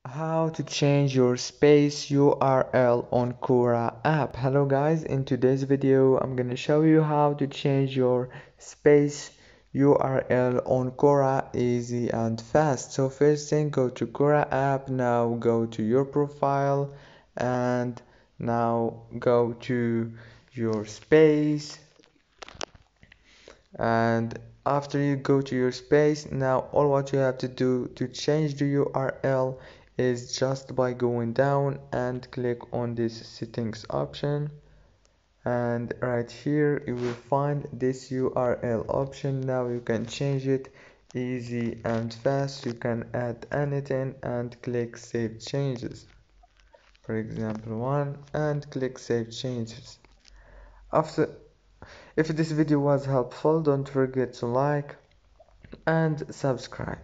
How to change your space URL on Quora app. Hello guys, in today's video I'm gonna show you how to change your space URL on Quora easy and fast. So first thing, go to Quora app. Now go to your profile and now go to your space, and after you go to your space, now all what you have to do to change the URL is just by going down and click on this settings option, and right here you will find this URL option. Now you can change it easy and fast. You can add anything and click save changes, for example one, and click save changes. After, if this video was helpful, don't forget to like and subscribe.